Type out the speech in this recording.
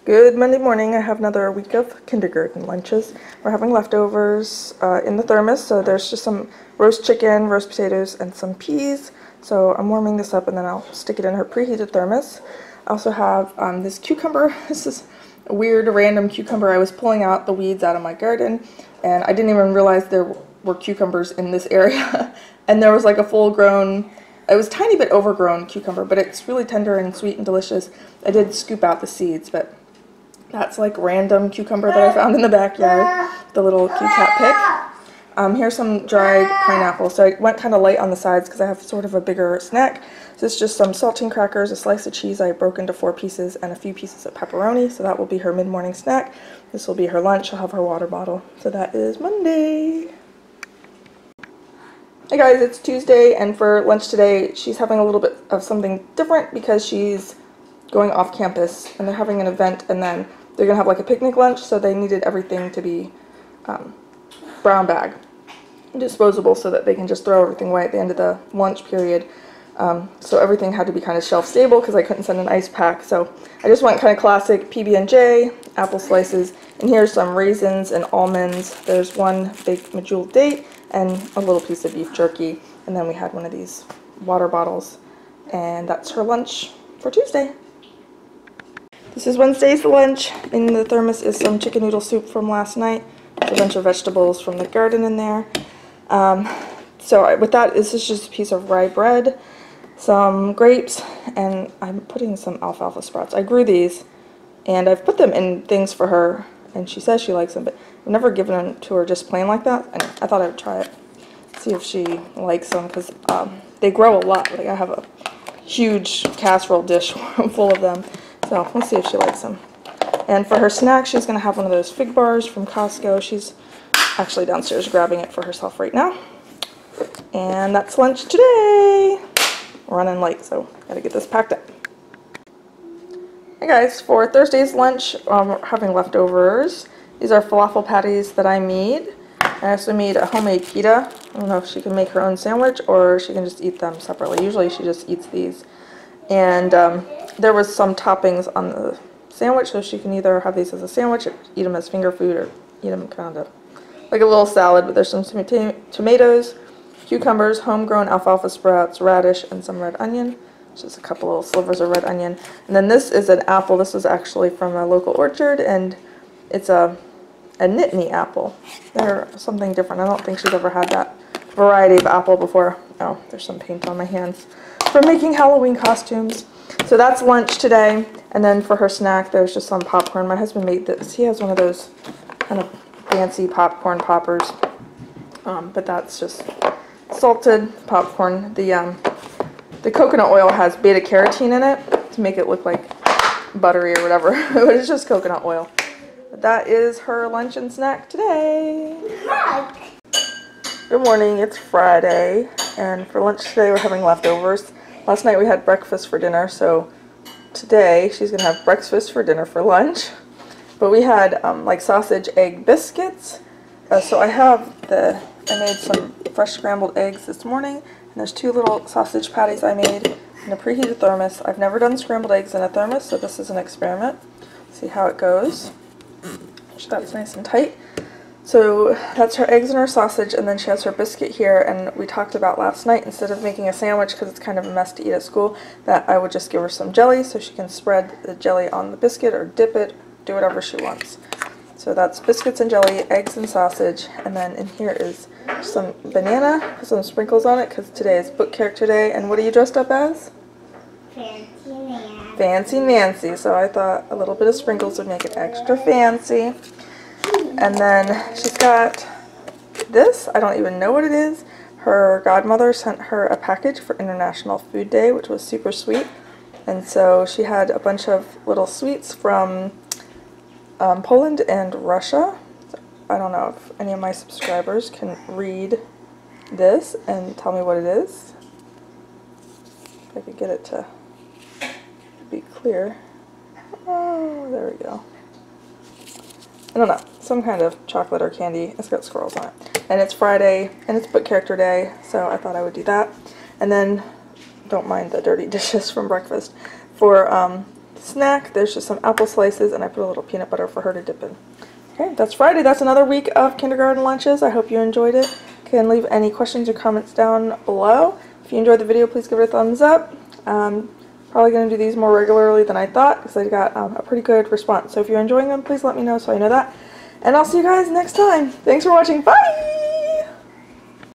Good Monday morning. I have another week of kindergarten lunches. We're having leftovers in the thermos, so there's just some roast chicken, roast potatoes, and some peas. So I'm warming this up and then I'll stick it in her preheated thermos. I also have this cucumber. This is a weird random cucumber. I was pulling out the weeds out of my garden and I didn't even realize there were cucumbers in this area. And there was like a full-grown, it was a tiny bit overgrown cucumber, but it's really tender and sweet and delicious. I did scoop out the seeds, but that's like random cucumber that I found in the backyard, the little cute cat pick. Here's some dried pineapple. So I went kind of light on the sides because I have sort of a bigger snack. So this is just some saltine crackers, a slice of cheese I broke into 4 pieces, and a few pieces of pepperoni. So that will be her mid-morning snack. This will be her lunch. I'll have her water bottle. So that is Monday. Hey guys, it's Tuesday, and for lunch today, she's having a little bit of something different because she's going off campus and they're having an event, and then they're gonna have like a picnic lunch, so they needed everything to be brown bag, disposable, so that they can just throw everything away at the end of the lunch period. So everything had to be kind of shelf stable because I couldn't send an ice pack. So I just went kind of classic PB&J, apple slices, and here's some raisins and almonds. There's one big medjool date and a little piece of beef jerky, and then we had one of these water bottles, and that's her lunch for Tuesday. This is Wednesday's lunch. In the thermos is some chicken noodle soup from last night. There's a bunch of vegetables from the garden in there. With that, this is just a piece of rye bread, some grapes, and I'm putting some alfalfa sprouts. I grew these, and I've put them in things for her, and she says she likes them, but I've never given them to her just plain like that. And I thought I would try it, see if she likes them, because they grow a lot. Like I have a huge casserole dish full of them. So let's see if she likes them. And for her snack, she's going to have one of those fig bars from Costco. She's actually downstairs grabbing it for herself right now. And that's lunch today. We're running late, so gotta get this packed up. Hey guys, for Thursday's lunch, we're having leftovers. These are falafel patties that I made. I also made a homemade pita. I don't know if she can make her own sandwich or she can just eat them separately. Usually she just eats these. And there was some toppings on the sandwich, so she can either have these as a sandwich or eat them as finger food or eat them kind of like a little salad. But there's some tomatoes, cucumbers, homegrown alfalfa sprouts, radish, and some red onion. Just a couple little slivers of red onion. And then this is an apple. This is actually from a local orchard, and it's a Nittany apple. They're something different. I don't think she's ever had that variety of apple before. Oh, there's some paint on my hands from making Halloween costumes. So that's lunch today, and then for her snack there's just some popcorn. My husband made this. He has one of those kind of fancy popcorn poppers, but that's just salted popcorn. The coconut oil has beta carotene in it to make it look like buttery or whatever, but it's just coconut oil. But that is her lunch and snack today. Good morning, it's Friday, and for lunch today we're having leftovers. Last night we had breakfast for dinner, so today she's going to have breakfast for dinner for lunch. But we had like sausage egg biscuits. So I made some fresh scrambled eggs this morning, and there's 2 little sausage patties I made in a preheated thermos. I've never done scrambled eggs in a thermos, so this is an experiment. See how it goes. That's nice and tight. So that's her eggs and her sausage, and then she has her biscuit here, and we talked about last night, instead of making a sandwich because it's kind of a mess to eat at school, that I would just give her some jelly so she can spread the jelly on the biscuit or dip it, do whatever she wants. So that's biscuits and jelly, eggs and sausage, and then in here is some banana with some sprinkles on it because today is book character day. And what are you dressed up as? Fancy Nancy. Fancy Nancy. So I thought a little bit of sprinkles would make it extra fancy. And then she's got this. I don't even know what it is. Her godmother sent her a package for International Food Day, which was super sweet. And so she had a bunch of little sweets from Poland and Russia. So I don't know if any of my subscribers can read this and tell me what it is. If I could get it to be clear. Oh, there we go. I don't know, some kind of chocolate or candy. It's got squirrels on it. And it's Friday, and it's book character day, so I thought I would do that. And then, don't mind the dirty dishes from breakfast. For snack. There's just some apple slices, and I put a little peanut butter for her to dip in. Okay, that's Friday. That's another week of kindergarten lunches. I hope you enjoyed it. You can leave any questions or comments down below. If you enjoyed the video, please give it a thumbs up. Probably going to do these more regularly than I thought because I got a pretty good response. So if you're enjoying them, please let me know so I know that. And I'll see you guys next time. Thanks for watching. Bye!